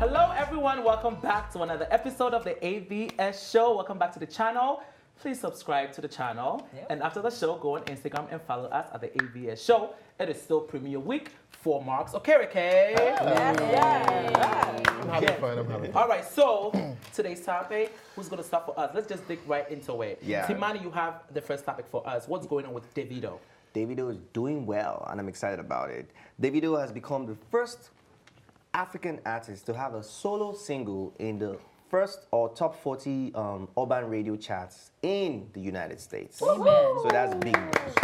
Hello everyone, welcome back to another episode of the AVS show. Welcome back to the channel. Please subscribe to the channel. Yep. And after the show, go on Instagram and follow us at the AVS show. It is still Premier Week. 4 marks. Okay, Ricky? I'm having fun. All right, so today's topic, who's going to start for us? Let's just dig right into it. Yeah. Timani, you have the first topic for us. What's going on with Davido? Davido is doing well, and I'm excited about it. Davido has become the first African artist to have a solo single in the first or top 40 urban radio charts in the United States. Amen. So that's big news.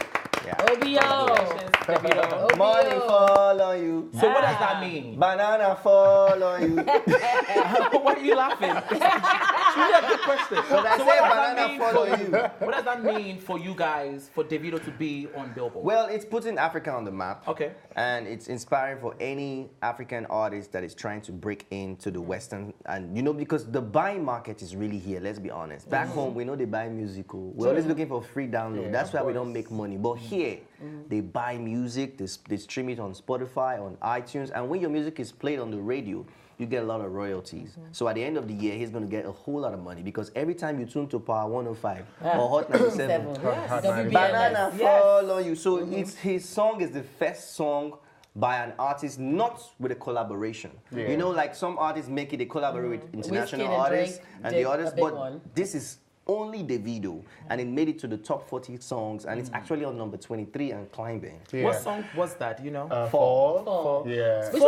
Yeah. Davido. Money fall on you. So what does that mean? Banana fall on you. Why are you laughing? It's really a good question. So I say banana fall on you. What does that mean for you guys, for Davido to be on Billboard? Well, it's putting Africa on the map. Okay. And it's inspiring for any African artist that is trying to break into the Western. And, you know, because the buying market is really here, let's be honest. Back home, we know they buy musical. We're always looking for free download. Yeah, that's why we don't make money. But here, they buy music, they stream it on Spotify, on iTunes. And when your music is played on the radio, you get a lot of royalties. So at the end of the year, he's going to get a whole lot of money because every time you tune to Power 105 or Hot 97, Banana fall on you. So his song is the first song by an artist, not with a collaboration. You know, like some artists make it, they collaborate with international artists and the others, but this is only Davido, and it made it to the top 40 songs, and it's actually on number 23 and climbing. Yeah. What song was that, you know? Fall. Yeah. Which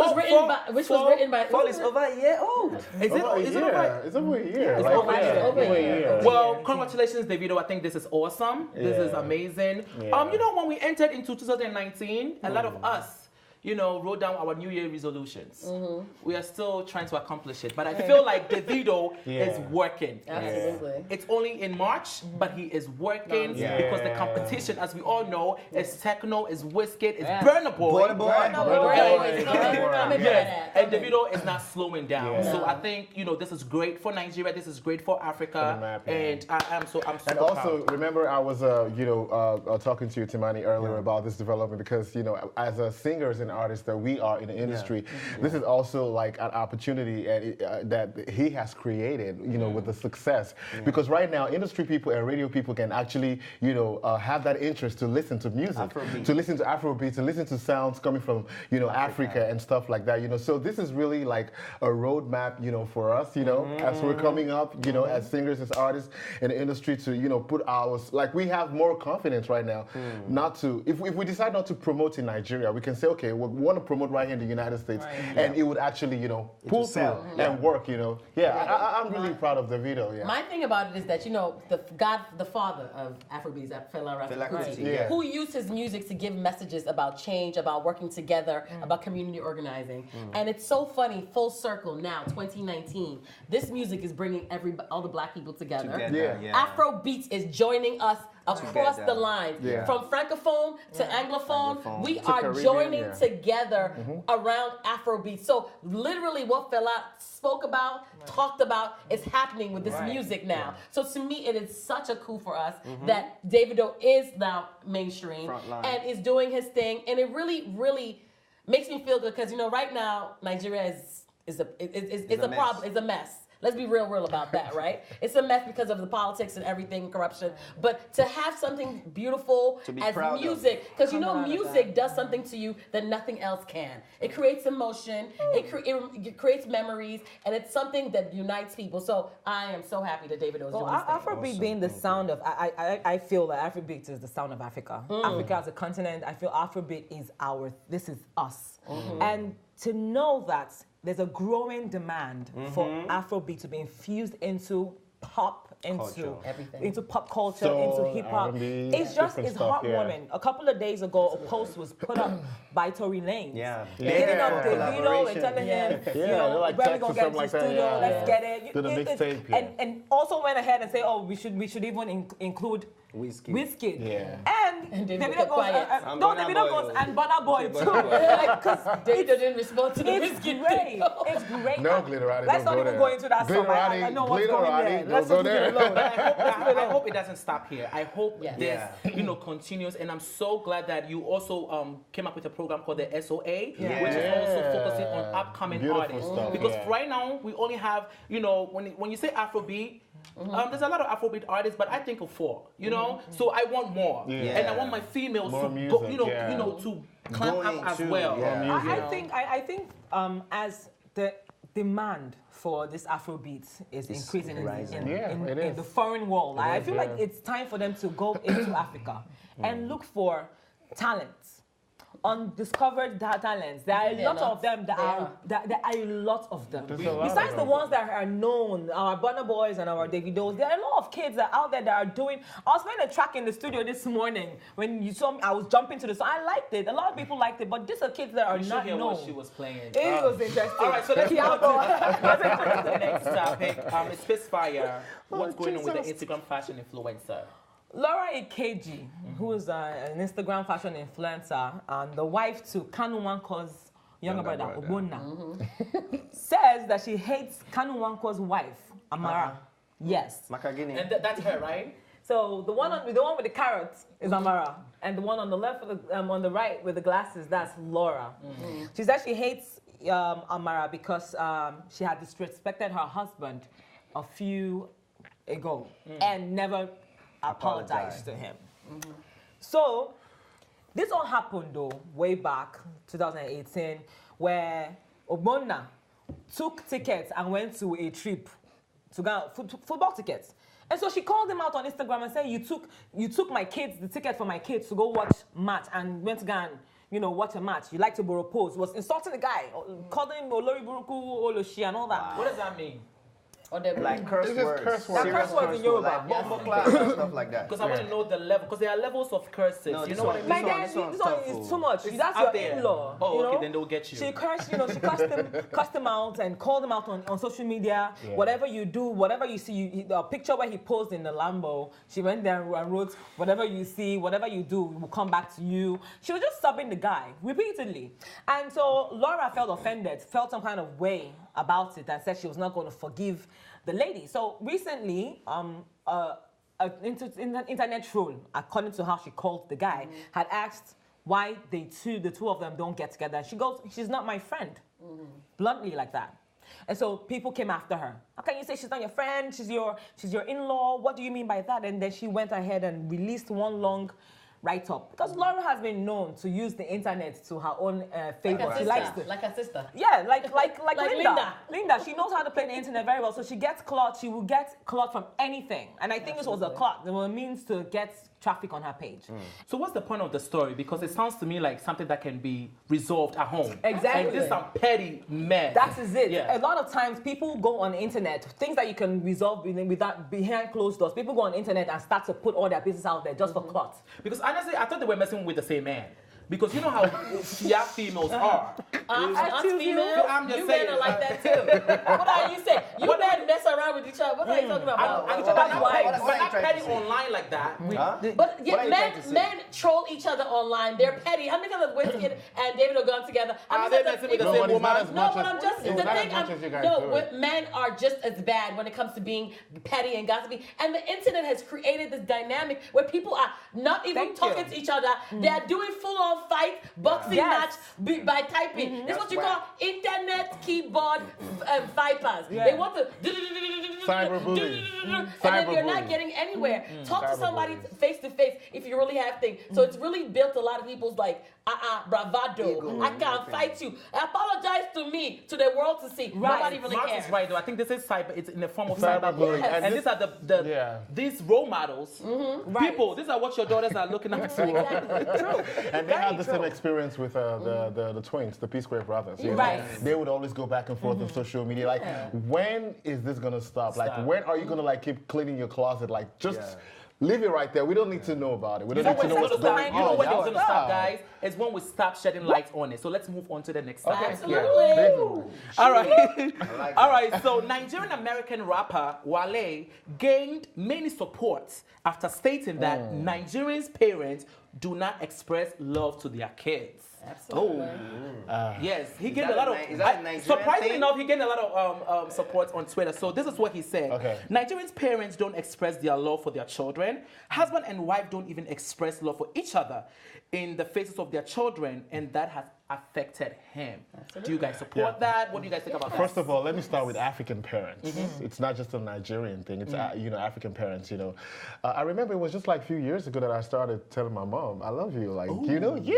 was written by Fall is over a year old. Is it over? It's over a year. It's over a year. Well, congratulations, Davido. I think this is awesome. This is amazing. Yeah. You know, when we entered into 2019, a lot of us, you know, wrote down our New Year resolutions. We are still trying to accomplish it, but I feel like Davido is working. Absolutely. It's only in March, but he is working because the competition, as we all know, is techno, is Wizkid, is Burna Boy. And Davido is not slowing down. So I think, you know, this is great for Nigeria. This is great for Africa, and I'm super And also, proud. remember, I was, talking to you, Timani, earlier about this development because, you know, as singers and artists that we are in the industry, this is also like an opportunity that he has created, you know, with the success. Because right now, industry people and radio people can actually, you know, have that interest to listen to music, to listen to Afrobeats, to listen to sounds coming from, you know, Africa and stuff like that, you know. So this is really like a roadmap, you know, for us, you know, as we're coming up, you know, as singers, as artists in the industry to, you know, put ours, like we have more confidence right now not to, if we decide not to promote in Nigeria, we can say, okay, we want to promote right here in the United States, and it would actually, you know, pull through and work, you know. I'm really proud of Davido. My thing about it is that, you know, the father of Afrobeats, Fela Kuti, who used his music to give messages about change, about working together, about community organizing. And it's so funny, full circle now, 2019, this music is bringing all the black people together. Afrobeats is joining us across the line, from francophone to anglophone. We are joining together around Afrobeat. So literally what Fela spoke about, talked about, is happening with this music now. So to me, it is such a coup for us that Davido is now mainstream and is doing his thing. And it really, really makes me feel good because, you know, right now, Nigeria is a problem, it's a mess. Let's be real about that, right? It's a mess because of the politics and everything, corruption. But to have something beautiful as music, because you know music does something to you that nothing else can. It creates emotion, it creates memories, and it's something that unites people. So I am so happy that Davido is doing this thing. Afrobeat being the sound of, I feel that Afrobeat is the sound of Africa. Africa as a continent, I feel Afrobeat is this is us. And to know that there's a growing demand for Afrobeat to be infused into pop, into pop culture, into hip hop. It's heartwarming. A couple of days ago, a post was put up by Tory Lanez. Hitting up Davido and telling him, you know, like when we gonna get to the studio, let's get it. Do the mixtape. And also went ahead and say, oh, we should even include Wizkid. And And Davido Davido kept goes, quiet. no, Davido goes, and Burna Boy too. Because Davido didn't respond to the it's whiskey great. thing. It's great. No, Glitterati, Let's don't not go even there. go into that song. I know what's going there. Let's just leave it alone. I hope it doesn't stop here. I hope Yes. this, continues. And I'm so glad that you also came up with a program called the SOA, Yeah. which is also focusing on upcoming Beautiful artists. stuff, Because yeah. right now we only have, when you say Afrobeat, there's a lot of Afrobeat artists, but I think of 4. So I want more, Yeah. and I want my females More to music, go, yeah. To climb Going up as too, well. yeah. I think as the demand for this Afrobeat is increasing rising. in the foreign world, I feel like it's time for them to go into Africa and look for talents. Undiscovered talents. There are a lot of them. There are a lot of them. Besides the ones that are known, our Burna Boys and our Davidos, there are a lot of kids that are out there that are doing. I was playing a track in the studio this morning when you saw me. I was jumping to the song. I liked it. A lot of people liked it, but these are kids that are You should not hear known. what she was playing. It was interesting. All right, so let's Yeah, go to the next topic. It's Spitfire. What's going on with the Instagram fashion influencer? Laura Ikeji, who is an Instagram fashion influencer and the wife to Kanu Nwanko's younger brother, Ogbonna, says that she hates Kanu Nwanko's wife, Amara. Yes. Makagini. And that's her, right? So the one with the carrot is Amara, and the one on the left, on the right with the glasses, that's Laura. She said she hates Amara because she had disrespected her husband a few ago and never apologized to him. So this all happened though way back 2018, where Ogbonna took tickets and went to a trip to go football tickets. And so she called him out on Instagram and said, you took my kids, the ticket for my kids to go watch match and went to go and watch a match. You like to borrow pose. Was insulting the guy, called him Olori Buruku, Oloshi and all that. What does that mean? Or they're Like curse This is words. curse words. Serious Curse words in Yoruba. like bombo class and stuff like that. Because I want to know the level. Because there are levels of curses. No, You this know what I one- mean? My this dad, one's this one tough, is oh. too much. It's That's up your there. in-law. Oh, you okay, know? then they'll get you. She cussed him out and called him out on social media. Yeah. Whatever you do, whatever you see, the picture where he posed in the Lambo, she went there and wrote, whatever you see, whatever you do will come back to you. She was just subbing the guy repeatedly. And so Laura felt offended, felt some kind of way about it and said she was not going to forgive the lady. So recently, an internet troll, according to how she called the guy, had asked why the two of them don't get together. She goes, she's not my friend. Bluntly like that. And so people came after her. How can you say she's not your friend? She's your in-law. What do you mean by that? And then she went ahead and released one long write-up. Because Laura has been known to use the internet to her own favor. Like She a likes sister. to. Like a sister. Yeah, like Linda. Linda. Linda, she knows how to play the internet very well. So she gets clout. She will get clout from anything. And I think this was a clout. It was a means to get traffic on her page. So what's the point of the story? Because it sounds to me like something that can be resolved at home. Exactly. And this is some petty mess. That is it. Yeah. A lot of times people go on the internet, things that you can resolve without behind closed doors. People go on the internet and start to put all their business out there just for clout. Because honestly, I thought they were messing with the same man. Because you know how Shia females are. Us females, I'm just you saying. men are like that too. What are you saying? You men mess around with each other. What are you talking about? I'm what not are you petty trying to say? online like that. But What are yet you trying to say? men troll each other online. They're petty. How many times have Wizkid and Davido gone together? How Are many they times messing with the No, same but it's not woman? as No, much but as- I'm just it's the not as thing. much as you guys No, do it. men are just as bad when it comes to being petty and gossipy. And the internet has created this dynamic where people are not even Thank talking you. to each other. They are doing full-on fight, boxing Yes. match by typing. This is what you call internet keyboard vipers. Yeah. They want to Cyberbullying. and then you're not Cyberbullying. getting anywhere. Talk to somebody Cyberbullying. face to face if you really have things. So it's really built a lot of people's bravado. Ego. I can't fight you. Apologize to me, to the world to see. Nobody really Mark cares. is right though. I think this is cyber. It's in the form of Cyberbullying. cyberbullying, And and this- these are these role models. People, these are what your daughters are looking up to. And they had the true. same experience with the twins, the P Square brothers. You know? Right. They would always go back and forth on social media. Like, when is this gonna stop? Like, Stop. when are you gonna like keep cleaning your closet? Like, just leave it right there. We don't need to know about it. We don't You need to know what's going on. you know when it's Yeah. going to stop, guys? It's when we stop shedding light on it. So let's move on to the next subject. Absolutely. All right. All right. So Nigerian-American rapper Wale gained many support after stating that Nigerians' parents do not express love to their kids. Absolutely. Yes, he gained that a lot of. is that a Nigerian surprisingly thing? enough, he gained a lot of support on Twitter. So this is what he said. Okay. Nigerians' parents don't express their love for their children. Husband and wife don't even express love for each other in the faces of their children, and that has affected him. Do you guys support that? What do you guys think about that? First of all, let me start with African parents. It's not just a Nigerian thing. It's African parents. I remember it was just like a few years ago that I started telling my mom, "I love you." Like What did she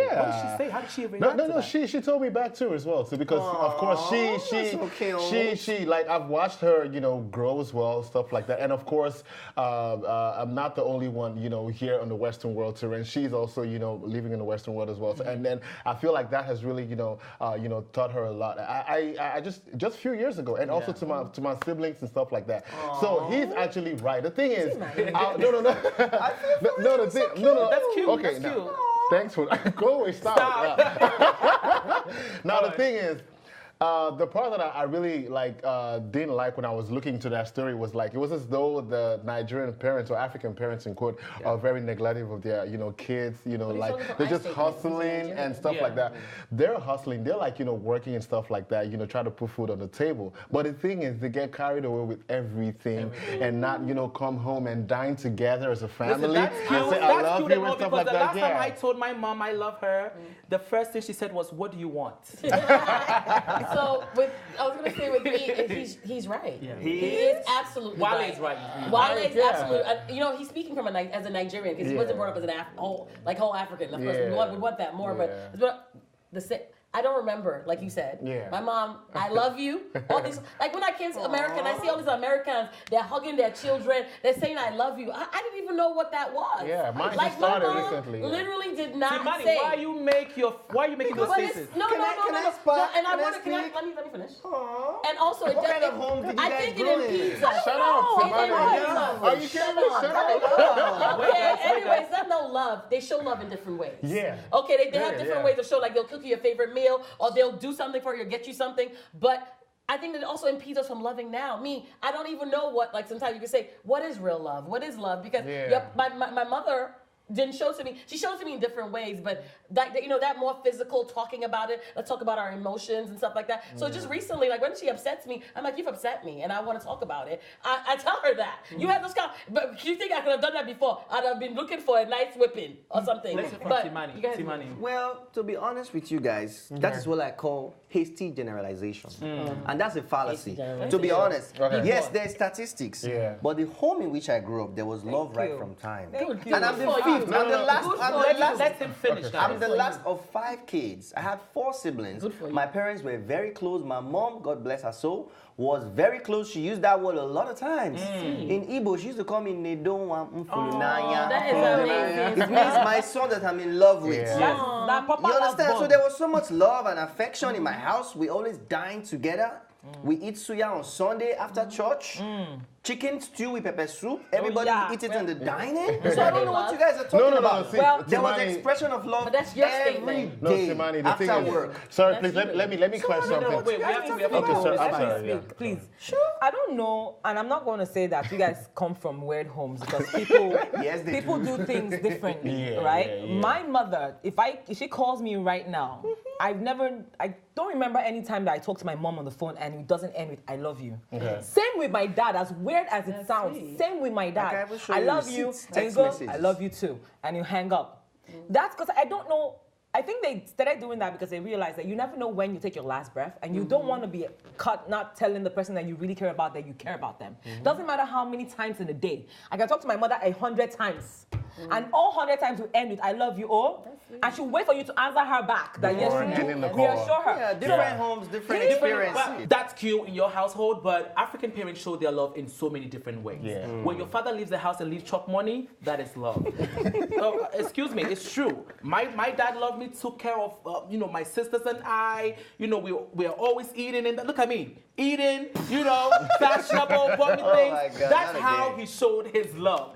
say? How did she react to that? She told me back too as well. So because of course she like I've watched her grow as well, stuff like that. And of course I'm not the only one here on the Western world terrain. She's also living in the Western world as well. So, and then I feel like that has really taught her a lot. I just a few years ago, and also to my siblings and stuff like that. So he's actually right. The thing is, no. That's cute. Okay, That's now, cute. thanks for go away. Stop. Now the thing is. The part that I really didn't like when I was looking to that story was it was as though the Nigerian parents or African parents in quote are very neglective of their kids. They're just hustling and stuff like that. They're hustling. They're working and stuff like that. Trying to put food on the table. But the thing is, they get carried away with everything and not come home and dine together as a family. Listen, that's cute. And say, That's I love cute you and all, and stuff because like the that. last time I told my mom I love her, the first thing she said was, "What do you want?" So I was gonna say with me, he's right. Yeah. He is absolutely Wale right. is right. Wale is absolutely. He's speaking from as a Nigerian because he wasn't brought up as an whole African. Of course, we want that more, but I don't remember, like you said. Yeah. My mom, I love you. All these, like when I came to America and I see all these Americans, they're hugging their children, they're saying I love you. I didn't even know what that was. Yeah, mine like just started my mom recently. literally did not Timani, say. why you making those But faces? no. Can I spark? And I Can I want to. speak? Let me finish. And also, What kind of home did you I guys think grow it in? impedes us. Shut up, Timani. Are you kidding me? Shut up. Anyways, that's no love. They show love in different ways. Yeah. Okay, they have different yeah. ways of show. Like they'll cook you your favorite meal, or they'll do something for you, or get you something. But I think that it also impedes us from loving now. I don't even know what. Like sometimes you can say, what is real love? What is love? Because my mother didn't show to me. She showed to me in different ways, but that more physical talking about it. Let's talk about our emotions and stuff like that. So just recently, like when she upsets me, I'm like, you've upset me, and I want to talk about it. I tell her that you have those but you think I could have done that before? I'd have been looking for a nice whipping or something. Let's hear from But Timani. you guys- Timani. Well, to be honest with you guys, that is what I call hasty generalization. And that's a fallacy. To be honest, yes, there's statistics. Yeah. But the home in which I grew up, there was love right you. from time. Thank you. And I'm the Good for you. fifth. I'm the last. Let him finish. I'm the last of 5 kids. I had 4 siblings. Good for you. My parents were very close. My mom, God bless her soul, was very close. She used that word a lot of times. In Igbo, she used to call me Nedonwa Mfulunanya. that is amazing. It means my son that I'm in love with. Yeah. That Papa You understand? love So there was so much love and affection in my house. We always dine together. We eat suya on Sunday after church. Chicken stew with pepper soup. Everybody eat it in the dining. So I don't know what you guys are talking about. See, Well, There was Timani- expression of love But that's your every statement. No, day Timani, the thing after is, work. sorry, please let me question something. Wait, we have to. Okay, sir, I'm Let sorry. me Yeah. speak, please. I don't know, and I'm not going to say that you guys come from weird homes because people Yes, they people do things differently, Yeah, right? yeah, yeah. My mother, if she calls me right now, I don't remember any time that I talk to my mom on the phone and it doesn't end with "I love you." Okay. Same with my dad, as weird as it sounds. sweet. Same with my I dad. can even show I you love you, receipts, and you text go, messages. "I love you too," and you hang up. That's because I don't know. I think they started doing that because they realized that you never know when you take your last breath, and you don't want to be caught not telling the person that you really care about that you care about them. Doesn't matter how many times in a day. I can talk to my mother 100 times, and all 100 times will end with "I love you," and she'll wait for you to answer her back that yes, Or you ending the do. call. Reassure her. Yeah, different homes, different experiences. Well, that's cute in your household, but African parents show their love in so many different ways. Yeah. When your father leaves the house and leaves chop money, that is love. Excuse me, it's true. My dad loved me, took care of my sisters and I. We are always eating, and look at me, eating. Fashionable, funny things. my God, That's not how again. he showed his love.